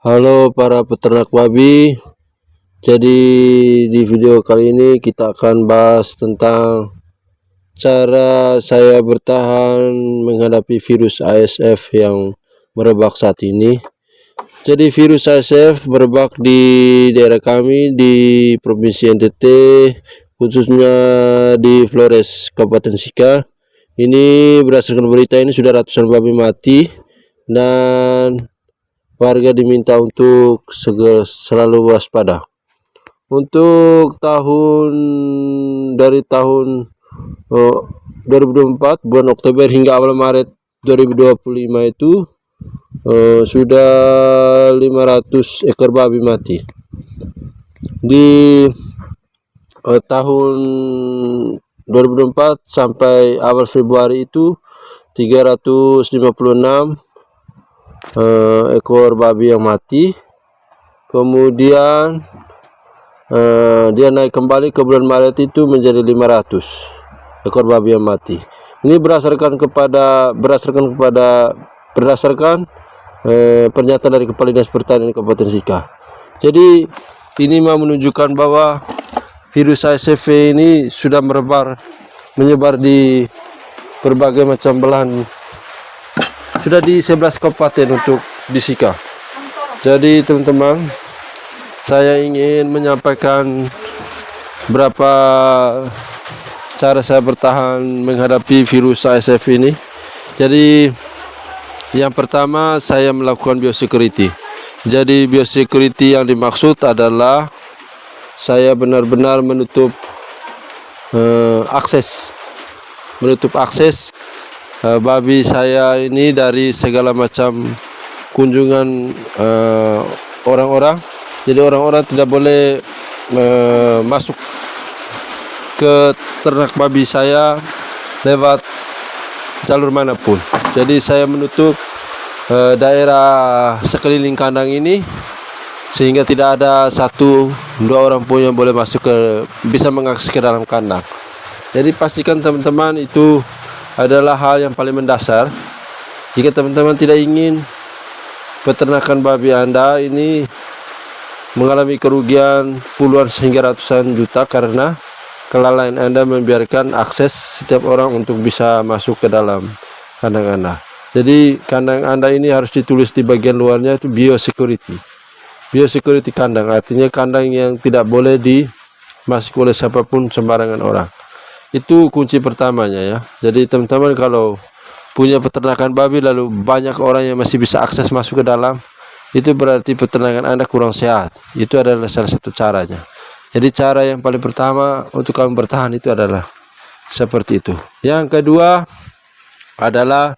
Halo para peternak babi. Jadi di video kali ini kita akan bahas tentang cara saya bertahan menghadapi virus ASF yang merebak saat ini. Jadi virus ASF merebak di daerah kami di Provinsi NTT, khususnya di Flores, Kabupaten Sika. Ini berdasarkan berita ini sudah ratusan babi mati dan warga diminta untuk selalu waspada. Untuk dari tahun 2024 bulan Oktober hingga awal Maret 2025 itu sudah 500 ekor babi mati. Di tahun 2024 sampai awal Februari itu 356 ekor babi yang mati. Kemudian dia naik kembali ke bulan Maret itu menjadi 500 ekor babi yang mati. Ini berdasarkan pernyataan dari Kepala Dinas Pertanian Kabupaten Sika. Jadi ini mau menunjukkan bahwa virus ASF ini sudah menyebar di berbagai macam belahan. Sudah di 11 kabupaten untuk di Sika. Jadi teman-teman, saya ingin menyampaikan berapa cara saya bertahan menghadapi virus ASF ini. Jadi yang pertama, saya melakukan biosecurity. Jadi biosecurity yang dimaksud adalah saya benar-benar menutup akses babi saya ini dari segala macam kunjungan orang-orang. Jadi orang-orang tidak boleh masuk ke ternak babi saya lewat jalur manapun. Jadi saya menutup daerah sekeliling kandang ini sehingga tidak ada 1-2 orang pun yang boleh bisa mengakses ke dalam kandang. Jadi pastikan teman-teman itu adalah hal yang paling mendasar. Jika teman-teman tidak ingin peternakan babi Anda ini mengalami kerugian puluhan hingga ratusan juta karena kelalaian Anda membiarkan akses setiap orang untuk bisa masuk ke dalam kandang Anda. Jadi kandang Anda ini harus ditulis di bagian luarnya itu biosecurity. Biosecurity kandang artinya kandang yang tidak boleh dimasuki oleh siapapun sembarangan orang. Itu kunci pertamanya ya. Jadi teman-teman kalau punya peternakan babi lalu banyak orang yang masih bisa akses masuk ke dalam, itu berarti peternakan Anda kurang sehat. Itu adalah salah satu caranya. Jadi cara yang paling pertama untuk kamu bertahan itu adalah seperti itu. Yang kedua adalah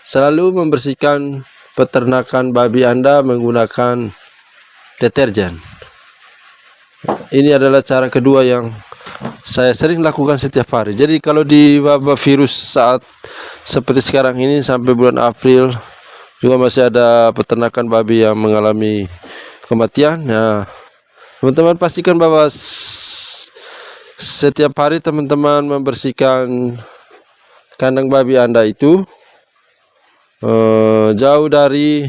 selalu membersihkan peternakan babi Anda menggunakan deterjen. Ini adalah cara kedua yang saya sering lakukan setiap hari. Jadi kalau di wabah virus saat seperti sekarang ini sampai bulan April juga masih ada peternakan babi yang mengalami kematian. Nah, teman-teman pastikan bahwa setiap hari teman-teman membersihkan kandang babi Anda itu jauh dari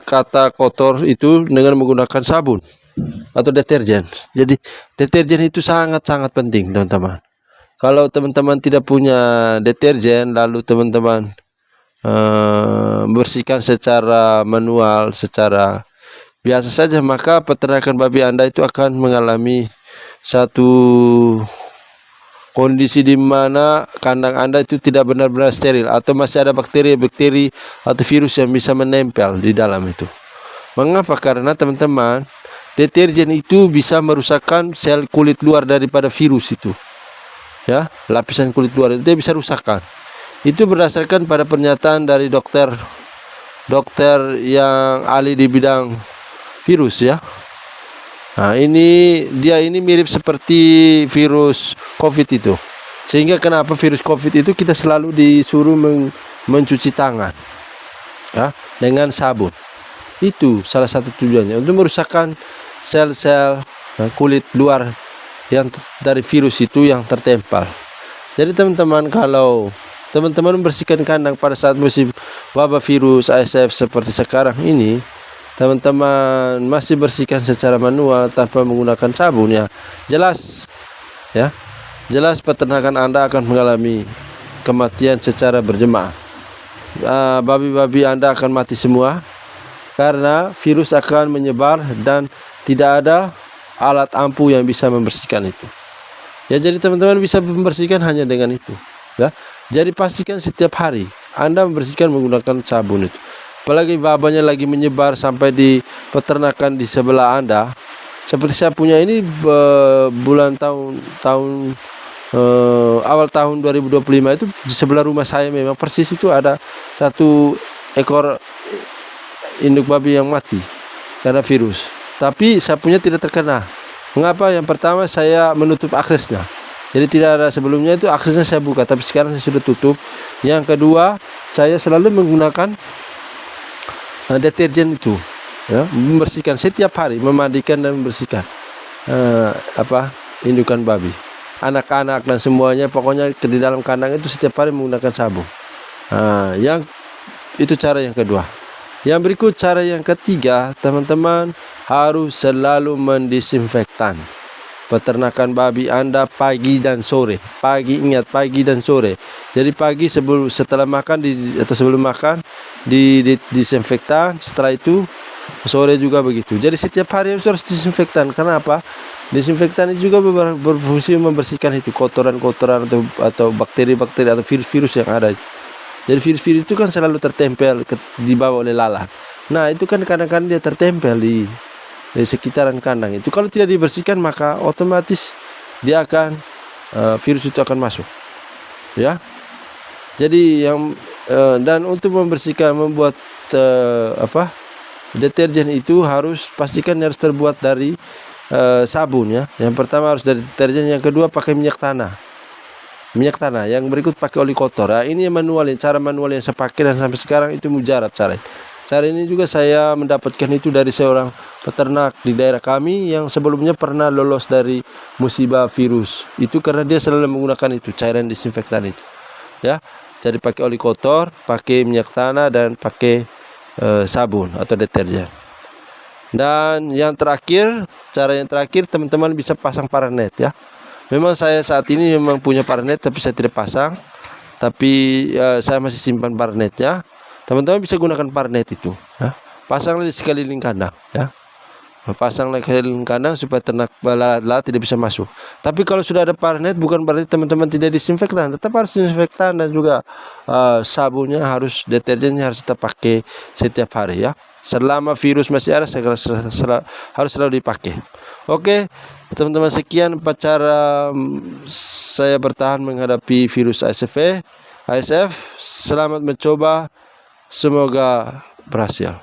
kata kotor itu dengan menggunakan sabun atau deterjen. Jadi deterjen itu sangat-sangat penting teman-teman. Kalau teman-teman tidak punya deterjen lalu teman-teman bersihkan secara manual, secara biasa saja, maka peternakan babi Anda itu akan mengalami satu kondisi di mana kandang Anda itu tidak benar-benar steril atau masih ada bakteri-bakteri atau virus yang bisa menempel di dalam itu. Mengapa? Karena teman-teman, deterjen itu bisa merusakkan sel kulit luar daripada virus itu. Ya, lapisan kulit luar itu dia bisa rusakkan. Itu berdasarkan pada pernyataan dari dokter yang ahli di bidang virus ya. Nah, dia ini mirip seperti virus COVID itu. Sehingga kenapa virus COVID itu kita selalu disuruh mencuci tangan ya dengan sabun. Itu salah satu tujuannya untuk merusakkan sel-sel kulit luar yang dari virus itu yang tertempel. Jadi teman-teman, kalau teman-teman membersihkan kandang pada saat musim wabah virus ASF seperti sekarang ini, teman-teman masih bersihkan secara manual tanpa menggunakan sabun, ya jelas peternakan Anda akan mengalami kematian secara berjemaah. Babi-babi Anda akan mati semua karena virus akan menyebar dan tidak ada alat ampuh yang bisa membersihkan itu. Ya, jadi teman-teman bisa membersihkan hanya dengan itu, ya. Jadi pastikan setiap hari Anda membersihkan menggunakan sabun itu. Apalagi babanya lagi menyebar sampai di peternakan di sebelah Anda. Seperti saya punya ini awal tahun 2025 itu di sebelah rumah saya memang persis itu ada satu ekor induk babi yang mati karena virus. Tapi saya punya tidak terkena. Mengapa? Yang pertama, saya menutup aksesnya. Jadi tidak ada, sebelumnya itu aksesnya saya buka, tapi sekarang saya sudah tutup. Yang kedua, saya selalu menggunakan deterjen itu, ya, membersihkan setiap hari, memandikan dan membersihkan indukan babi, anak-anak dan semuanya, pokoknya di dalam kandang itu setiap hari menggunakan sabun. Yang itu cara yang kedua. Yang berikut cara yang ketiga, teman-teman harus selalu mendisinfektan peternakan babi Anda pagi dan sore. Ingat, pagi dan sore. Jadi pagi setelah makan atau sebelum makan disinfektan, setelah itu sore juga begitu. Jadi setiap hari harus disinfektan. Karena apa? Disinfektan itu juga berfungsi membersihkan itu kotoran-kotoran atau bakteri-bakteri atau virus-virus yang ada. Jadi virus-virus itu kan selalu tertempel di bawah oleh lalat. Nah, itu kan kadang-kadang dia tertempel di sekitaran kandang itu. Kalau tidak dibersihkan, maka otomatis dia akan virus itu akan masuk, ya. Jadi dan untuk membuat deterjen itu harus pastikan harus terbuat dari sabun, ya. Yang pertama harus dari deterjen, yang kedua pakai minyak tanah. Yang berikut pakai oli kotor. Ini cara manual yang saya pakai dan sampai sekarang itu mujarab cara ini juga saya mendapatkan itu dari seorang peternak di daerah kami yang sebelumnya pernah lolos dari musibah virus itu karena dia selalu menggunakan itu cairan disinfektan itu, ya. Jadi pakai oli kotor, pakai minyak tanah, dan pakai sabun atau deterjen. Dan cara yang terakhir teman-teman bisa pasang paranet, ya. Memang saya saat ini memang punya paranet, tapi saya tidak pasang. Tapi saya masih simpan paranetnya. Teman-teman bisa gunakan paranet itu, ya. Pasanglah di sekeliling kandang, ya. Pasanglah di sekeliling kandang supaya ternak lalat tidak bisa masuk. Tapi kalau sudah ada paranet, bukan berarti teman-teman tidak disinfektan. Tetap harus disinfektan, dan juga sabunnya deterjennya harus tetap pakai setiap hari, ya. Selama virus masih ada, harus selalu dipakai. Oke, teman-teman, sekian 4 cara saya bertahan menghadapi virus ASF. Selamat mencoba, semoga berhasil.